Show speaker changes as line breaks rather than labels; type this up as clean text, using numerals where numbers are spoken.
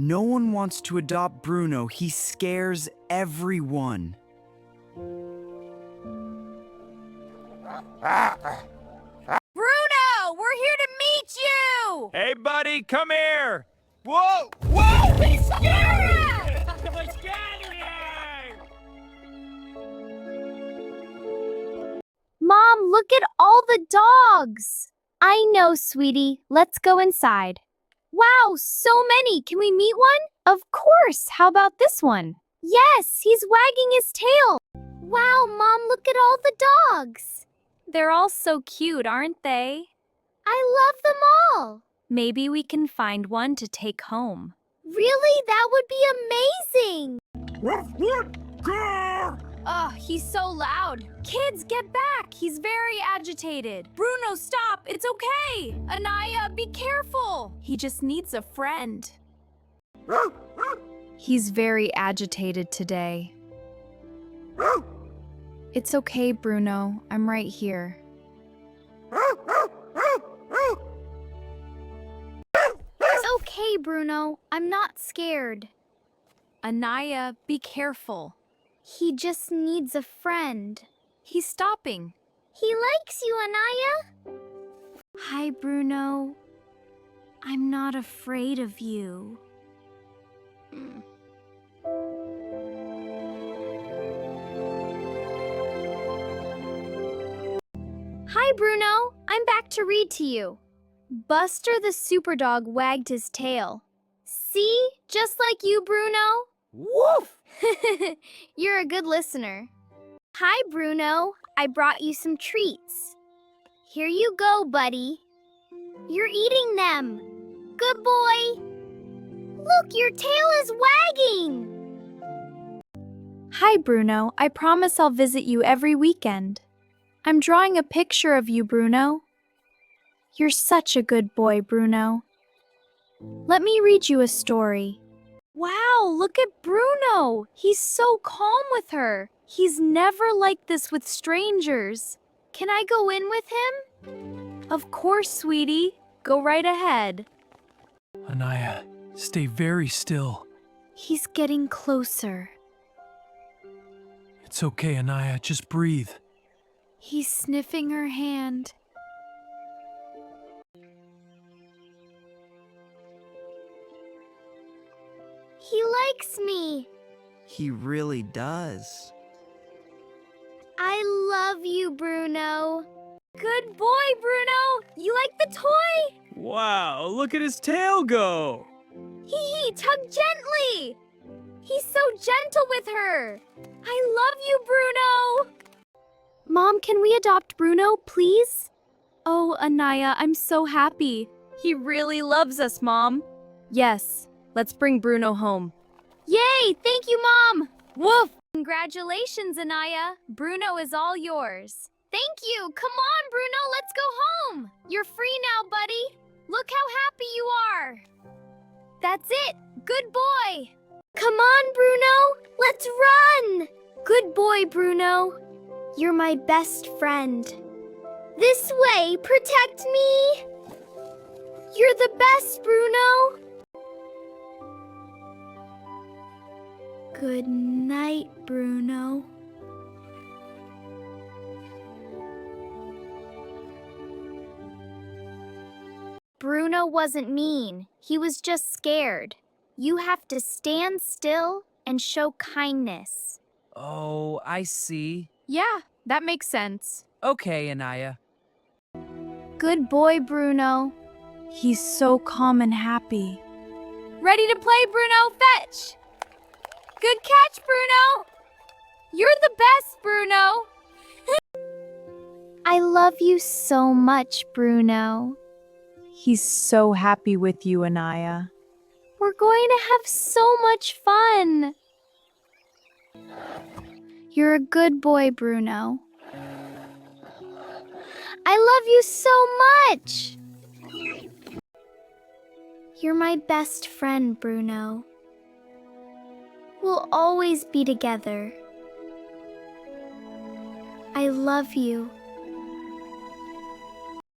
No one wants to adopt Bruno. He scares everyone.
Bruno, we're here to meet you!
Hey, buddy, come here! Whoa! Whoa!
He's scared!
What's happening?
Mom, look at all the dogs! I know, sweetie. Let's go inside. Wow, so many! Can we meet one? Of course! How about this one? Yes, he's wagging his tail! Wow, Mom, look at all the dogs! They're all so cute, aren't they? I love them all! Maybe we can find one to take home. Really? That would be amazing! Ugh, he's so loud. Kids, get back! He's very agitated. Bruno, stop! It's okay! Anaya, be careful! He just needs a friend. He's very agitated today. It's okay, Bruno. I'm right here. It's okay, Bruno. I'm not scared. Anaya, be careful. He just needs a friend. He's stopping. He likes you, Anaya. Hi, Bruno. I'm not afraid of you. Hi, Bruno. I'm back to read to you. Buster the Superdog wagged his tail. See? Just like you, Bruno.
Woof!
You're a good listener. Hi, Bruno. I brought you some treats. Here you go, buddy. You're eating them. Good boy. Look, your tail is wagging. Hi, Bruno. I promise I'll visit you every weekend. I'm drawing a picture of you, Bruno. You're such a good boy, Bruno. Let me read you a story. Wow, look at Bruno. He's so calm with her. He's never like this with strangers. Can I go in with him? Of course, sweetie. Go right ahead.
Anaya, stay very still.
He's getting closer.
It's okay, Anaya, just breathe.
He's sniffing her hand. He likes me.
He really does.
I love you, Bruno. Good boy, Bruno. You like the toy?
Wow, look at his tail go!
Hee, tug gently. He's so gentle with her. I love you, Bruno. Mom, can we adopt Bruno, please? Oh, Anaya, I'm so happy. He really loves us, Mom. Yes, let's bring Bruno home. Yay! Thank you, Mom! Woof! Congratulations, Anaya. Bruno is all yours. Thank you! Come on, Bruno, let's go home! You're free now, buddy. Look how happy you are. That's it! Good boy! Come on, Bruno! Let's run! Good boy, Bruno. You're my best friend. This way, protect me! You're the best, Bruno! Good night, Bruno. Bruno wasn't mean. He was just scared. You have to stand still and show kindness.
Oh, I see.
Yeah, that makes sense.
Okay, Anaya.
Good boy, Bruno. He's so calm and happy. Ready to play, Bruno? Fetch! Good catch, Bruno! You're the best, Bruno! I love you so much, Bruno. He's so happy with you, Anaya. We're going to have so much fun. You're a good boy, Bruno. I love you so much. You're my best friend, Bruno. We'll always be together. I love you.